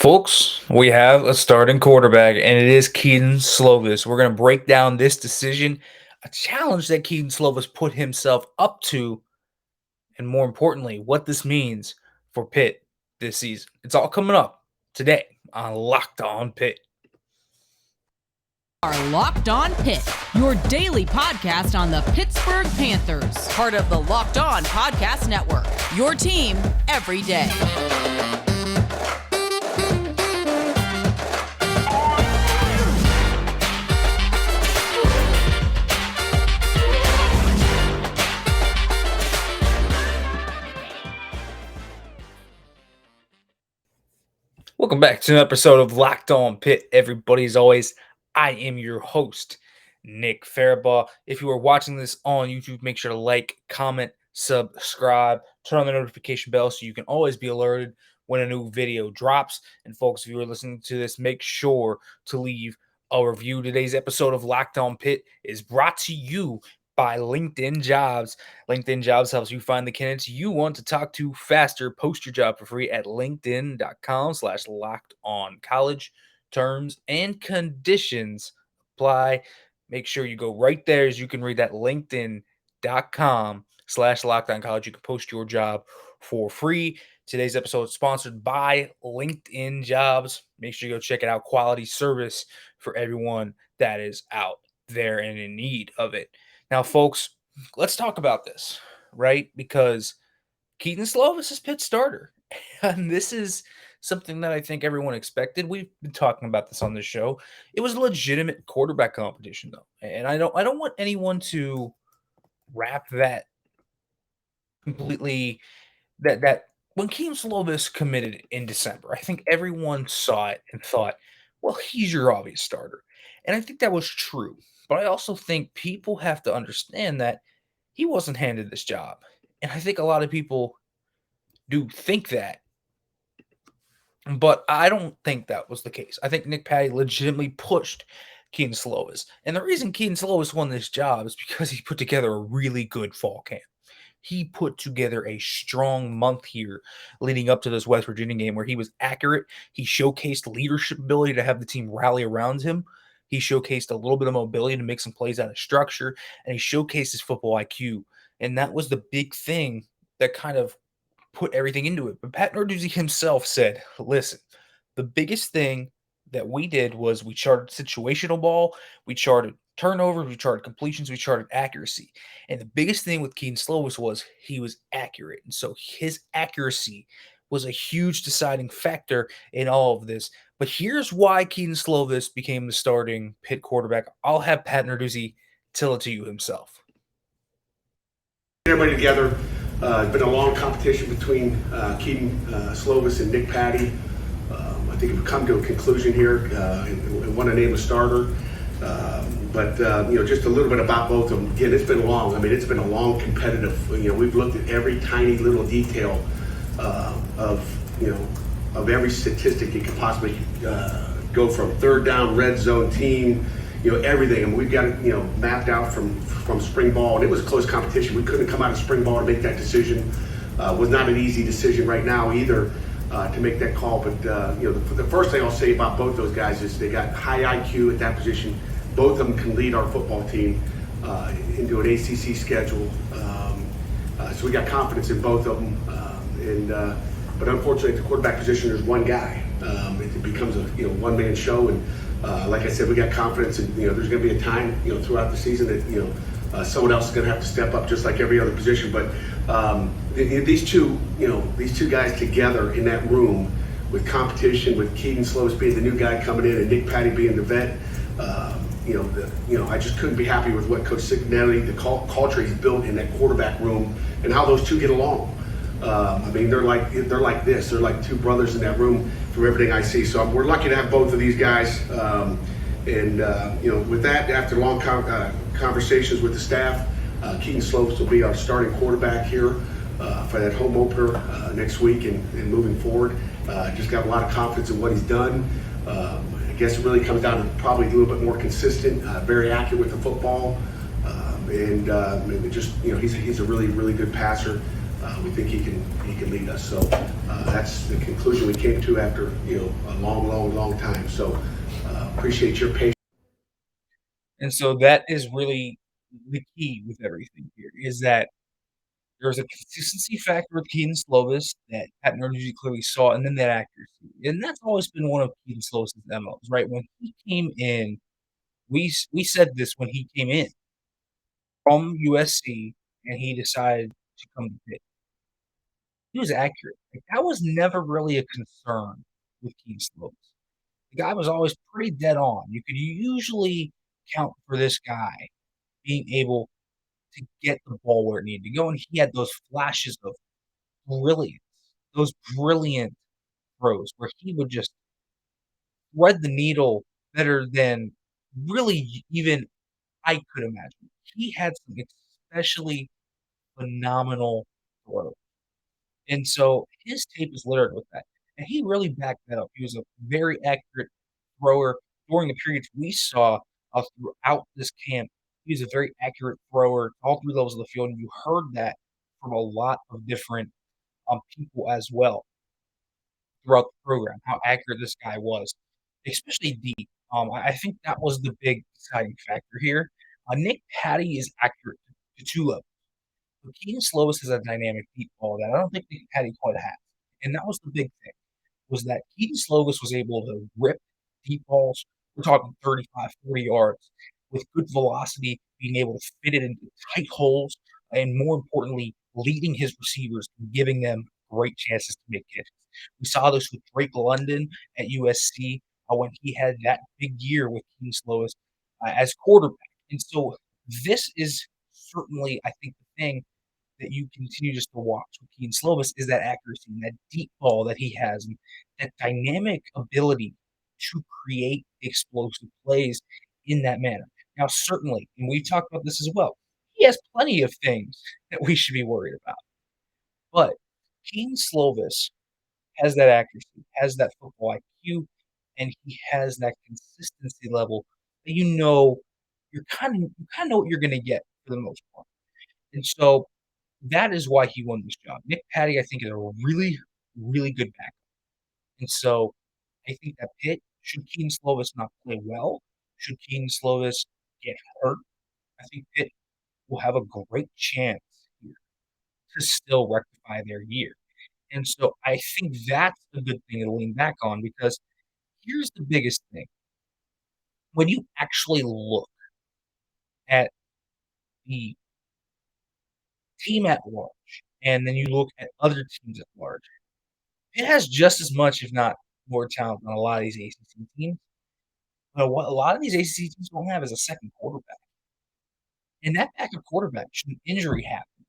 Folks, we have a starting quarterback, and it is Kedon Slovis. We're going to break down this decision, a challenge that Kedon Slovis put himself up to, and more importantly, what this means for Pitt this season. It's all coming up today on Locked On Pitt. Are Locked On Pitt, your daily podcast on the Pittsburgh Panthers, part of the Locked On Podcast Network, your team every day. Welcome back to an episode of Locked On Pitt. Everybody, as always, I am your host, Nick Faribaugh. If you are watching this on YouTube, make sure to like, comment, subscribe, turn on the notification bell so you can always be alerted when a new video drops. And folks, if you are listening to this, make sure to leave a review. Today's episode of Locked On Pitt is brought to you by LinkedIn Jobs. LinkedIn Jobs helps you find the candidates you want to talk to faster. Post your job for free at linkedin.com/lockedoncollege. Terms and conditions apply. Make sure you go right there as you can read that linkedin.com/lockedoncollege. You can post your job for free. Today's episode is sponsored by LinkedIn Jobs. Make sure you go check it out. Quality service for everyone that is out there and in need of it. Now, folks, let's talk about this, right? Because Kedon Slovis is Pitt's starter. And this is something that I think everyone expected. We've been talking about this on this show. It was a legitimate quarterback competition, though. And I don't want anyone to wrap that completely that when Kedon Slovis committed in December, I think everyone saw it and thought, well, he's your obvious starter. And I think that was true. But I also think people have to understand that he wasn't handed this job. And I think a lot of people do think that. But I don't think that was the case. I think Nick Patti legitimately pushed Kedon Slovis. And the reason Kedon Slovis won this job is because he put together a really good fall camp. He put together a strong month here leading up to this West Virginia game where he was accurate. He showcased leadership ability to have the team rally around him. He showcased a little bit of mobility to make some plays out of structure, and he showcased his football IQ. And that was the big thing that kind of put everything into it. But Pat Narduzzi himself said, listen, the biggest thing that we did was we charted situational ball, we charted turnovers, we charted completions, we charted accuracy. And the biggest thing with Kedon Slovis was he was accurate. And so his accuracy was a huge deciding factor in all of this. But here's why Kedon Slovis became the starting Pitt quarterback. I'll have Pat Narduzzi tell it to you himself. Everybody together. It's been a long competition between Kedon Slovis and Nick Patti. I think we've come to a conclusion here and want to name a starter. But just a little bit about both of them. Again, it's been long. I mean, it's been a long competitive. We've looked at every tiny little detail of every statistic you could possibly go from third down, red zone team, everything. And we've got it, mapped out from spring ball. And it was a close competition. We couldn't come out of spring ball to make that decision. Was not an easy decision right now either to make that call. But the first thing I'll say about both those guys is they got high IQ at that position. Both of them can lead our football team into an ACC schedule. So we got confidence in both of them. But unfortunately, at the quarterback position, there's one guy. It becomes a one-man show. And like I said, we got confidence, and there's going to be a time throughout the season that someone else is going to have to step up, just like every other position. But these two guys together in that room with competition, with Kedon Slovis being the new guy coming in and Nick Patti being the vet. I just couldn't be happy with what Coach Cignetti, the culture he's built in that quarterback room, and how those two get along. They're like this. They're like two brothers in that room from everything I see. So we're lucky to have both of these guys. With that, after long conversations with the staff, Kedon Slovis will be our starting quarterback here for that home opener next week and moving forward. Just got a lot of confidence in what he's done. I guess it really comes down to probably a little bit more consistent, very accurate with the football, he's a really, really good passer. we think he can lead us. So that's the conclusion we came to after a long time. So appreciate your patience. And so that is really the key with everything here is that there's a consistency factor with Kedon Slovis that Pat Narduzzi clearly saw, and then that accuracy. And that's always been one of Kedon Slovis's MOs, right? When he came in, we said this when he came in from USC and he decided to come to Pitt. He was accurate. Like, that was never really a concern with Kedon Slovis. The guy was always pretty dead on. You could usually count for this guy being able to get the ball where it needed to go, and he had those flashes of brilliance, those brilliant throws where he would just thread the needle better than really even I could imagine. He had some especially phenomenal throws. And so his tape is littered with that. And he really backed that up. He was a very accurate thrower during the periods we saw throughout this camp. He was a very accurate thrower all three levels of the field. And you heard that from a lot of different people as well throughout the program, how accurate this guy was, especially deep. I think that was the big deciding factor here. Nick Patti is accurate to two levels. But Kedon Slovis has a dynamic deep ball that I don't think Nick Patti quite has. And that was the big thing, was that Kedon Slovis was able to rip deep balls. We're talking 35, 40 yards with good velocity, being able to fit it into tight holes, and more importantly, leading his receivers and giving them great chances to make catches. We saw this with Drake London at USC when he had that big year with Kedon Slovis as quarterback. And so this is certainly, I think, the thing that you continue just to watch with Kedon Slovis is that accuracy and that deep ball that he has and that dynamic ability to create explosive plays in that manner. Now, certainly, and we've talked about this as well, he has plenty of things that we should be worried about. But Kedon Slovis has that accuracy, has that football IQ, and he has that consistency level that you kind of know what you're going to get for the most part. And so that is why he won this job. Nick Patti, I think, is a really, really good backup. And so I think that Pitt, should Kedon Slovis not play well, should Kedon Slovis get hurt, I think Pitt will have a great chance here to still rectify their year. And so I think that's a good thing to lean back on because here's the biggest thing. When you actually look at the team at large, and then you look at other teams at large, it has just as much, if not more talent than a lot of these ACC teams. But what a lot of these ACC teams don't have is a second quarterback. And that backup quarterback, should an injury happen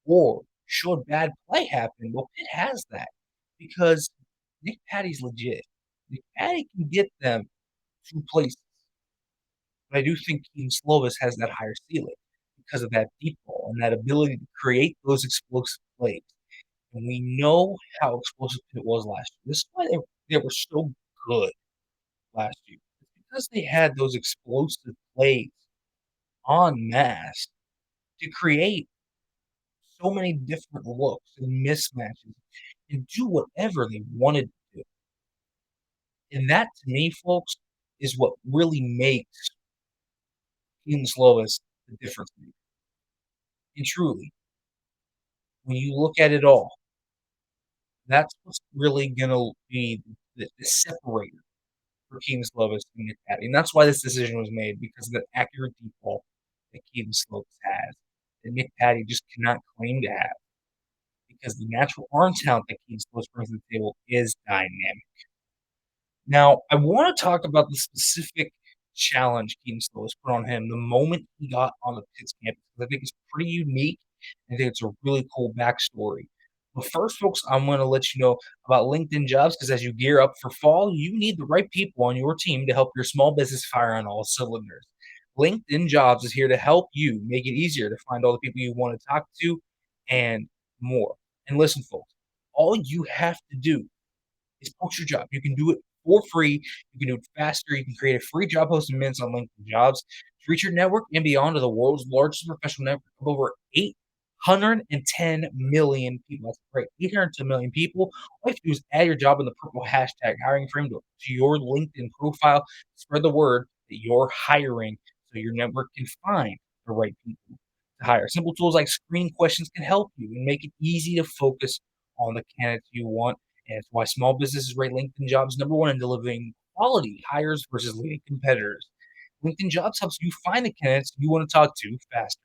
or should bad play happen, well, Pitt has that because Nick Patti's legit. Nick Patti can get them to places. But I do think Kedon Slovis has that higher ceiling because of that deep ball and that ability to create those explosive plays. And we know how explosive it was last year. This is why they were so good last year. It's because they had those explosive plays en masse to create so many different looks and mismatches and do whatever they wanted to do. And that, to me, folks, is what really makes Kedon Slovis the difference maker. And truly, when you look at it all, that's what's really going to be the separator for Kedon Slovis and Nick Patti. And that's why this decision was made, because of the accurate deep ball that Kedon Slovis has, that Nick Patti just cannot claim to have, because the natural arm talent that Kedon Slovis brings to the table is dynamic. Now, I want to talk about the specific challenge Kedon Slovis put on him the moment he got on the Pitt's campus, because I think it's pretty unique. I think it's a really cool backstory. But first, folks, I'm going to let you know about LinkedIn Jobs, because as you gear up for fall, you need the right people on your team to help your small business fire on all cylinders. LinkedIn Jobs is here to help you make it easier to find all the people you want to talk to and more. And listen, folks, all you have to do is post your job. You can do it for free. You can do it faster. You can create a free job post in minutes on LinkedIn Jobs to reach your network and beyond to the world's largest professional network of over 110 million people. That's great. 810 million people. All you have to do is add your job in the purple hashtag hiring frame to your LinkedIn profile. Spread the word that you're hiring so your network can find the right people to hire. Simple tools like screening questions can help you and make it easy to focus on the candidates you want. And it's why small businesses rate LinkedIn jobs number one in delivering quality hires versus leading competitors. LinkedIn Jobs helps you find the candidates you want to talk to faster.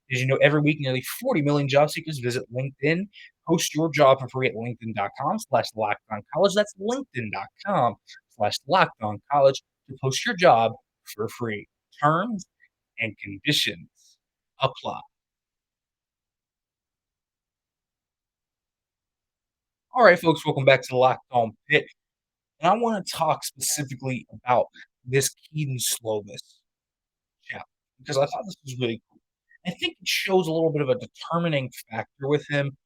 Did you know every week nearly 40 million job seekers visit LinkedIn? Post your job for free at linkedin.com/lockedoncollege. That's linkedin.com/lockedoncollege to post your job for free. Terms and conditions apply. All right, folks, welcome back to Locked On Pitt. And I want to talk specifically about this Kedon Slovis challenge because I thought this was really cool. I think it shows a little bit of a determining factor with him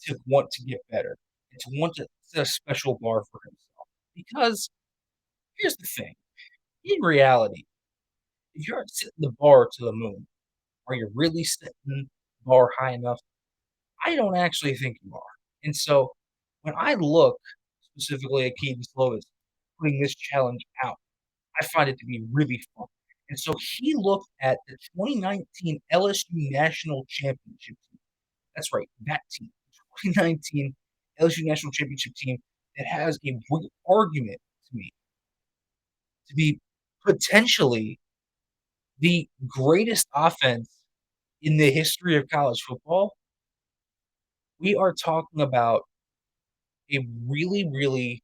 to want to get better and to want to set a special bar for himself. Because here's the thing, in reality, if you aren't setting the bar to the moon, are you really setting the bar high enough? I don't actually think you are. And so when I look specifically at Kedon Slovis putting this challenge out, I find it to be really fun. And so he looked at the 2019 LSU National Championship team. That's right, that team, 2019 LSU National Championship team that has a real argument to me to be potentially the greatest offense in the history of college football. We are talking about a really, really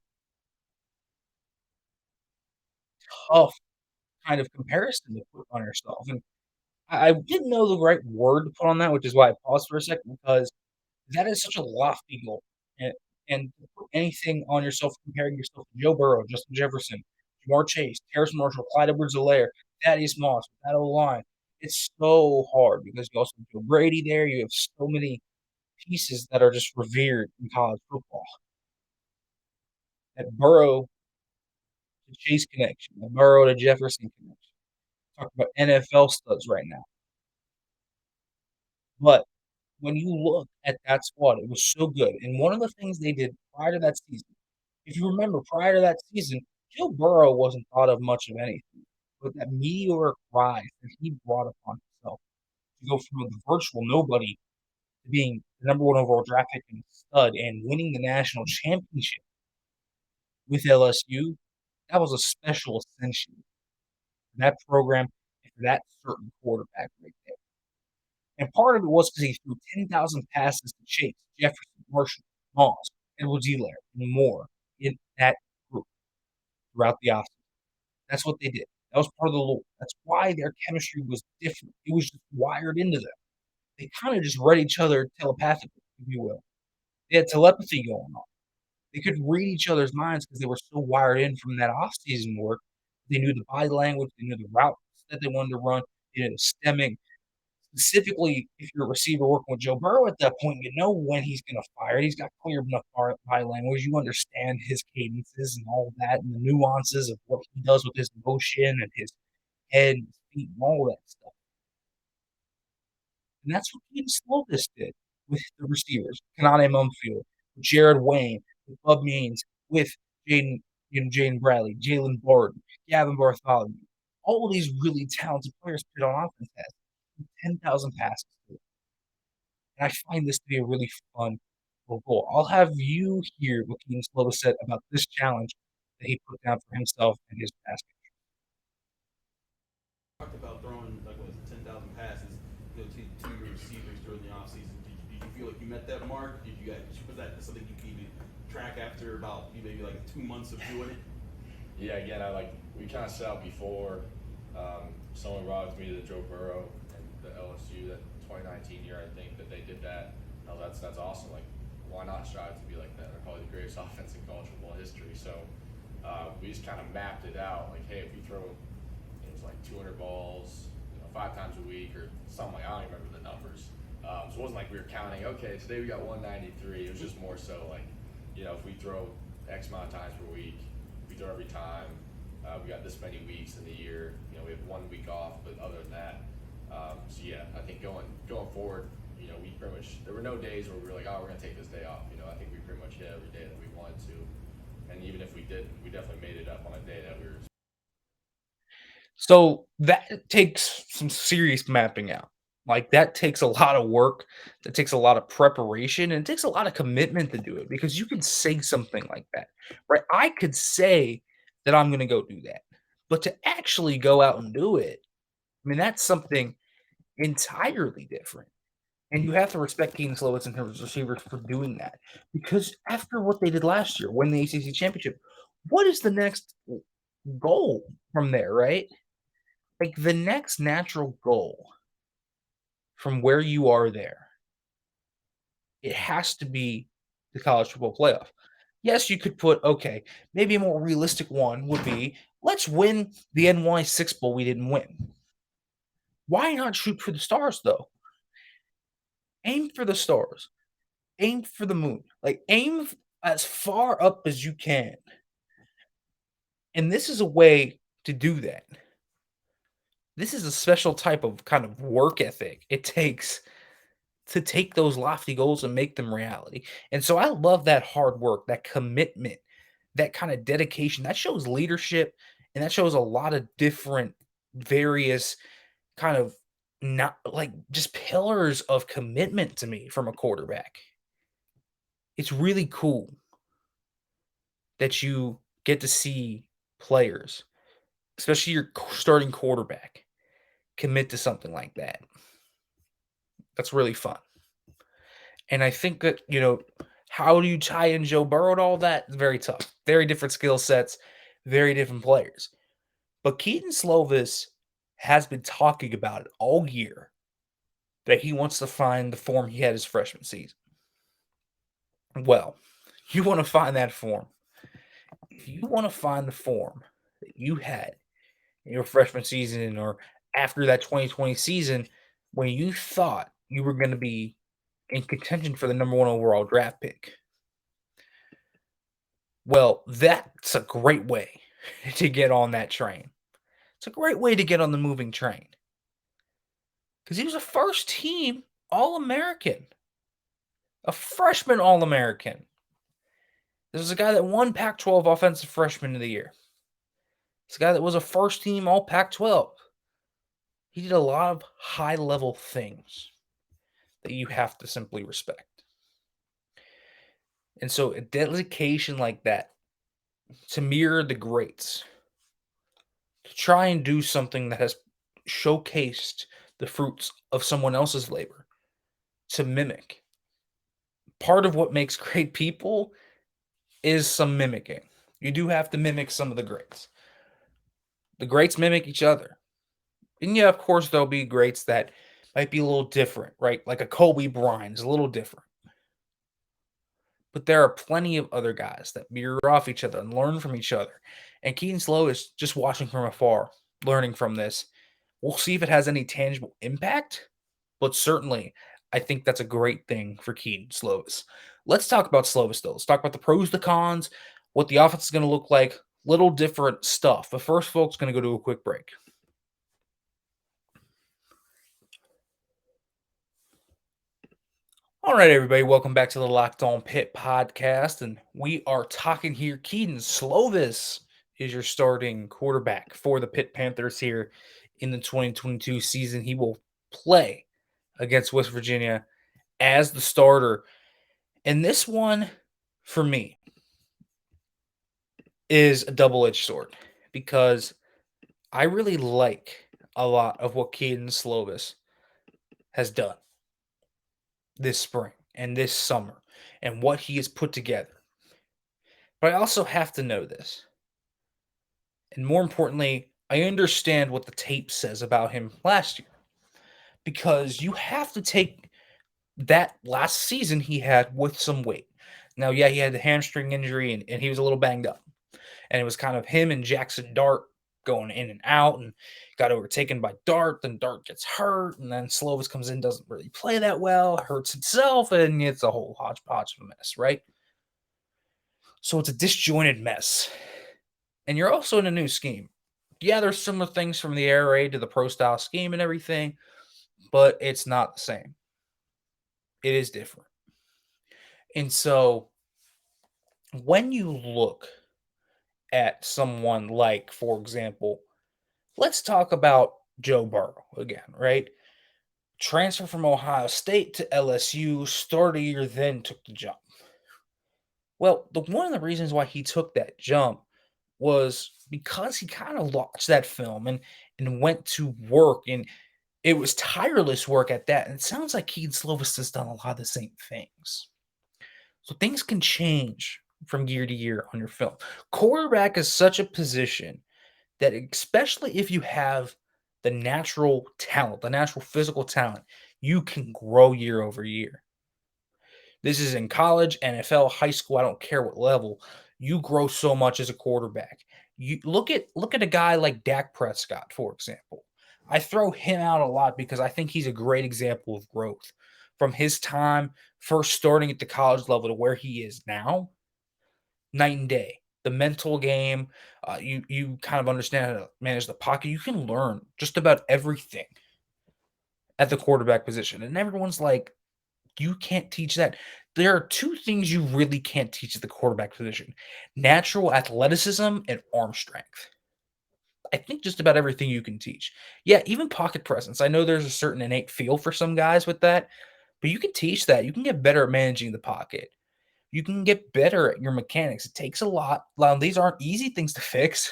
tough kind of comparison to put on yourself. And I didn't know the right word to put on that, which is why I paused for a second because that is such a lofty goal. And, and to put anything on yourself, comparing yourself to Joe Burrow, Justin Jefferson, Jamar Chase, Terrace Marshall, Clyde Edwards-Helaire, Thaddeus Moss, that O-line, it's so hard because you also have Joe Brady there. You have so many pieces that are just revered in college football. That Burrow to Chase connection, the Burrow to Jefferson connection. Talk about NFL studs right now. But when you look at that squad, it was so good. And one of the things they did prior to that season, if you remember, prior to that season, Joe Burrow wasn't thought of much of anything. But that meteoric rise that he brought upon himself to go from the virtual nobody to being the number one overall draft pick and stud and winning the national championship with LSU, that was a special ascension for that program and for that certain quarterback right there. And part of it was because he threw 10,000 passes to Chase, Jefferson, Marshall, Moss, Edwards-Helaire, and more in that group throughout the offseason. That's what they did. That was part of the lore. That's why their chemistry was different. It was just wired into them. They kind of just read each other telepathically, if you will. They had telepathy going on. They could read each other's minds because they were so wired in from that offseason work. They knew the body language. They knew the routes that they wanted to run. They knew the stemming. Specifically, if you're a receiver working with Joe Burrow at that point, you know when he's going to fire. He's got clear enough body language. You understand his cadences and all that and the nuances of what he does with his motion and his head and his feet and all that stuff. And that's what Kedon Slovis did with the receivers. Kanane Mumfield, with Jared Wayne, with Bub Means, with Jaden Bradley, Jalen Barton, Gavin Bartholomew. All of these really talented players put on offense has 10,000 passes. And I find this to be a really fun goal. I'll have you hear what Kedon Slovis said about this challenge that he put down for himself and his pass. Talked about throwing like what was it, 10,000 passes, to your receivers during the offseason. Did you feel like you met that mark? Was that something you could even track after about maybe like 2 months of doing it? Yeah, again, we kind of set out before. Someone brought it to me to the Joe Burrow and the LSU that 2019 year, I think that they did that. That's awesome. Like, why not strive to be like that? They're probably the greatest offense in college football history. So we just kind of mapped it out. Like, hey, if we throw, it was like 200 balls, 5 times a week or something. Like, I don't even remember the numbers. So it wasn't like we were counting. Okay, today we got 193. It was just more so like, if we throw X amount of times per week, we throw every time. We got this many weeks in the year. We have 1 week off, but other than that, so yeah, I think going forward, we pretty much, there were no days where we were like, oh, we're going to take this day off. I think we pretty much hit every day that we wanted to. And even if we didn't, we definitely made it up on a day that we were. So that takes some serious mapping out. Like that takes a lot of work, that takes a lot of preparation, and it takes a lot of commitment to do it because you can say something like that, right? I could say that I'm going to go do that, but to actually go out and do it, I mean, that's something entirely different. And you have to respect Kedon Slovis and his receivers for doing that because after what they did last year, win the ACC championship, what is the next goal from there, right? Like the next natural goal from where you are there, it has to be the college football playoff. Yes, you could put, okay, maybe a more realistic one would be let's win the NY Six Bowl we didn't win. Why not shoot for the stars though? Aim for the stars, aim for the moon, like aim as far up as you can. And this is a way to do that. This is a special type of kind of work ethic it takes to take those lofty goals and make them reality. And so I love that hard work, that commitment, that kind of dedication. That shows leadership and that shows a lot of different various kind of not like just pillars of commitment to me from a quarterback. It's really cool that you get to see players, especially your starting quarterback, commit to something like that. That's really fun. And I think that, how do you tie in Joe Burrow and all that? It's very tough. Very different skill sets, very different players. But Kedon Slovis has been talking about it all year that he wants to find the form he had his freshman season. Well, you want to find that form. If you want to find the form that you had in your freshman season or after that 2020 season when you thought you were going to be in contention for the number 1 overall draft pick. Well, that's a great way to get on that train. It's a great way to get on the moving train. Because he was a first team All-American. A freshman All-American. This is a guy that won Pac-12 Offensive Freshman of the Year. It's a guy that was a first team All Pac-12. He did a lot of high-level things that you have to simply respect. And so a dedication like that to mirror the greats, to try and do something that has showcased the fruits of someone else's labor, to mimic. Part of what makes great people is some mimicking. You do have to mimic some of the greats. The greats mimic each other. And yeah, of course, there'll be greats that might be a little different, right? Like a Kobe Bryant is a little different. But there are plenty of other guys that mirror off each other and learn from each other. And Kedon Slovis, just watching from afar, learning from this, we'll see if it has any tangible impact. But certainly, I think that's a great thing for Kedon Slovis. Let's talk about Slovis, though. Let's talk about the pros, the cons, what the offense is going to look like, little different stuff. But first, folks, going to go to a quick break. All right, everybody, welcome back to the Locked On Pitt podcast, and we are talking here. Kedon Slovis is your starting quarterback for the Pitt Panthers here in the 2022 season. He will play against West Virginia as the starter, and this one, for me, is a double-edged sword because I really like a lot of what Kedon Slovis has done this spring and this summer and what he has put together. But I also have to know this. And more importantly, I understand what the tape says about him last year. Because you have to take that last season he had with some weight. Now, yeah, he had the hamstring injury and he was a little banged up. And it was kind of him and Jackson Dart going in and out and got overtaken by Dart. Then Dart gets hurt. And then Slovis comes in, doesn't really play that well, hurts himself, and it's a whole hodgepodge of a mess, right? So it's a disjointed mess. And you're also in a new scheme. Yeah, there's similar things from the air raid to the pro style scheme and everything, but it's not the same. It is different. And so when you look at someone like, for example, let's talk about Joe Burrow again, right? Transfer from Ohio State to LSU, started a year, then took the jump. Well, one of the reasons why he took that jump was because he kind of watched that film and went to work, and it was tireless work at that. And it sounds like Kedon Slovis has done a lot of the same things. So things can change from year to year on your film. Quarterback is such a position that, especially if you have the natural talent, the natural physical talent, you can grow year over year. This is in college, NFL, high school, I don't care what level. You grow so much as a quarterback. You look at a guy like Dak Prescott, for example. I throw him out a lot because I think he's a great example of growth. From his time first starting at the college level to where he is now, night and day. The mental game, you kind of understand how to manage the pocket. You can learn just about everything at the quarterback position. And everyone's like, you can't teach that. There are two things you really can't teach at the quarterback position: natural athleticism and arm strength. I think just about everything you can teach. Yeah, even pocket presence. I know there's a certain innate feel for some guys with that, but you can teach that. You can get better at managing the pocket. You can get better at your mechanics. It takes a lot. Now, these aren't easy things to fix,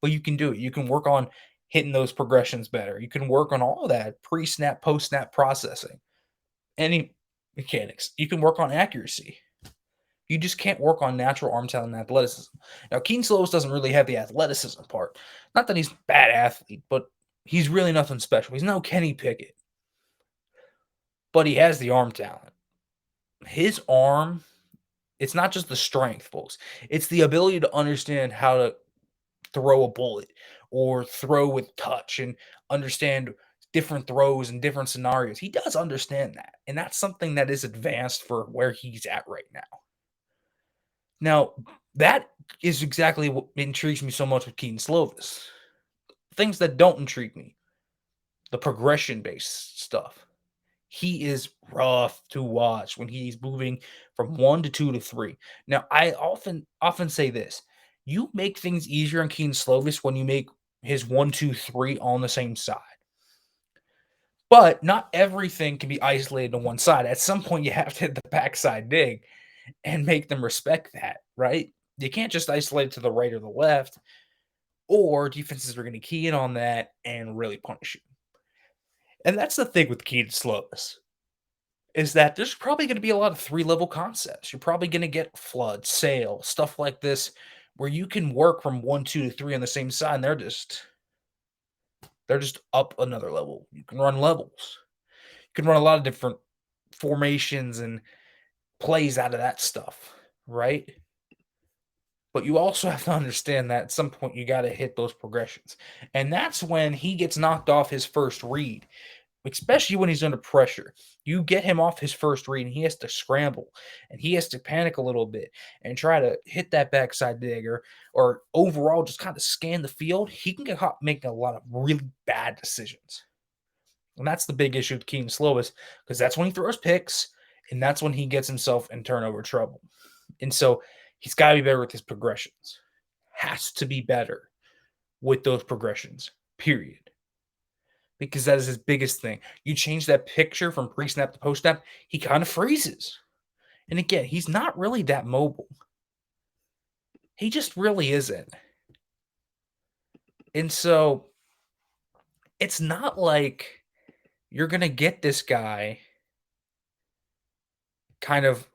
but you can do it. You can work on hitting those progressions better. You can work on all of that pre-snap, post-snap processing. Any mechanics. You can work on accuracy. You just can't work on natural arm talent and athleticism. Now, Kedon Slovis doesn't really have the athleticism part. Not that he's a bad athlete, but he's really nothing special. He's no Kenny Pickett. But he has the arm talent. His arm, it's not just the strength, folks. It's the ability to understand how to throw a bullet or throw with touch and understand different throws and different scenarios. He does understand that. And that's something that is advanced for where he's at right now. Now, that is exactly what intrigues me so much with Kedon Slovis. Things that don't intrigue me, the progression based stuff. He is rough to watch when he's moving from 1 to 2 to 3. Now, I often say this. You make things easier on Kedon Slovis when you make his 1, 2, 3 on the same side. But not everything can be isolated to one side. At some point, you have to hit the backside dig and make them respect that, right? You can't just isolate it to the right or the left, or defenses are going to key in on that and really punish you. And that's the thing with Kedon Slovis, is that there's probably going to be a lot of 3-level concepts. You're probably going to get flood, sail, stuff like this, where you can work from 1, 2 to 3 on the same side, and they're just up another level. You can run levels. You can run a lot of different formations and plays out of that stuff, right? But you also have to understand that at some point you got to hit those progressions. And that's when he gets knocked off his first read, especially when he's under pressure. You get him off his first read and he has to scramble and he has to panic a little bit and try to hit that backside dig or overall just kind of scan the field. He can get caught making a lot of really bad decisions. And that's the big issue with Kedon Slovis, because that's when he throws picks and that's when he gets himself in turnover trouble. And so he's got to be better with his progressions. Has to be better with those progressions, period. Because that is his biggest thing. You change that picture from pre-snap to post-snap, he kind of freezes. And again, he's not really that mobile. He just really isn't. And so it's not like you're going to get this guy kind of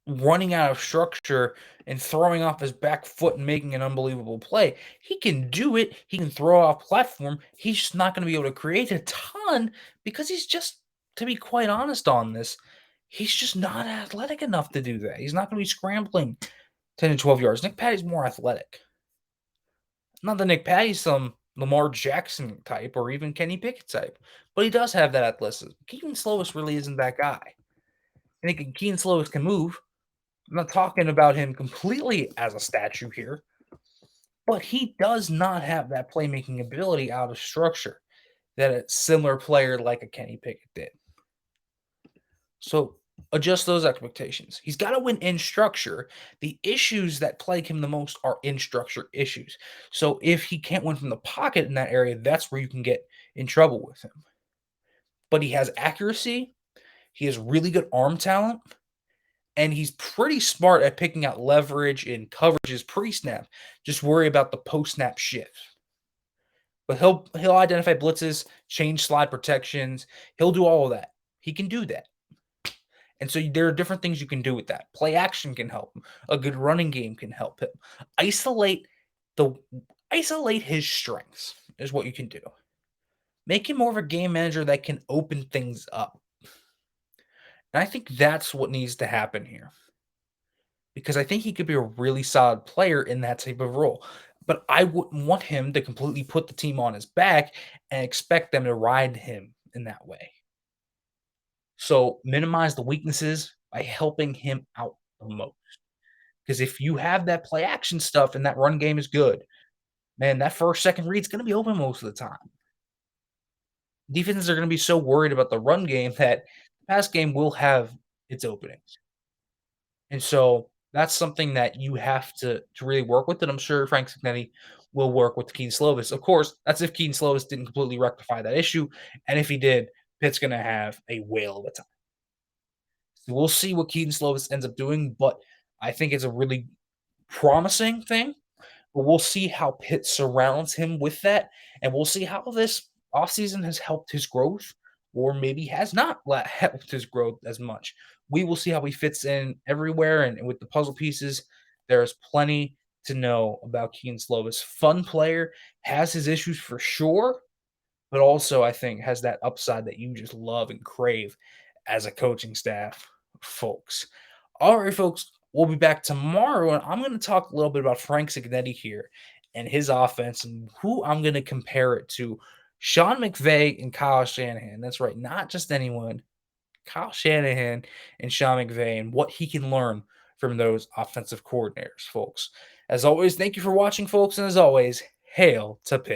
running out of structure and throwing off his back foot and making an unbelievable play. He can do it. He can throw off platform. He's just not going to be able to create a ton because he's just, to be quite honest on this, he's just not athletic enough to do that. He's not going to be scrambling 10 to 12 yards. Nick Patti's more athletic. Not that Nick Patti's some Lamar Jackson type or even Kenny Pickett type, but he does have that athleticism. Kedon Slovis really isn't that guy. And again, Kedon Slovis can move. I'm not talking about him completely as a statue here, but he does not have that playmaking ability out of structure that a similar player like a Kenny Pickett did. So adjust those expectations. He's got to win in structure. The issues that plague him the most are in structure issues. So if he can't win from the pocket in that area, that's where you can get in trouble with him. But he has accuracy, he has really good arm talent, and he's pretty smart at picking out leverage and coverages pre-snap. Just worry about the post-snap shift. But he'll identify blitzes, change slide protections. He'll do all of that. He can do that. And so there are different things you can do with that. Play action can help him. A good running game can help him. Isolate the isolate his strengths is what you can do. Make him more of a game manager that can open things up. And I think that's what needs to happen here. Because I think he could be a really solid player in that type of role. But I wouldn't want him to completely put the team on his back and expect them to ride him in that way. So minimize the weaknesses by helping him out the most. Because if you have that play action stuff and that run game is good, man, that first, second read's going to be open most of the time. Defenses are going to be so worried about the run game that the pass game will have its openings. And so that's something that you have to really work with. And I'm sure Frank Cignetti will work with Kedon Slovis. Of course, that's if Kedon Slovis didn't completely rectify that issue. And if he did, Pitt's going to have a whale of a time. So we'll see what Kedon Slovis ends up doing, but I think it's a really promising thing. But we'll see how Pitt surrounds him with that, and we'll see how this offseason has helped his growth or maybe has not helped his growth as much. We will see how he fits in everywhere, and with the puzzle pieces, there's plenty to know about Kedon Slovis. Fun player, has his issues for sure, but also I think has that upside that you just love and crave as a coaching staff, folks. All right, folks, we'll be back tomorrow, and I'm going to talk a little bit about Frank Cignetti here and his offense and who I'm going to compare it to. Sean McVay and Kyle Shanahan. That's right, not just anyone. Kyle Shanahan and Sean McVay and what he can learn from those offensive coordinators, folks. As always, thank you for watching, folks, and as always, hail to Pitt.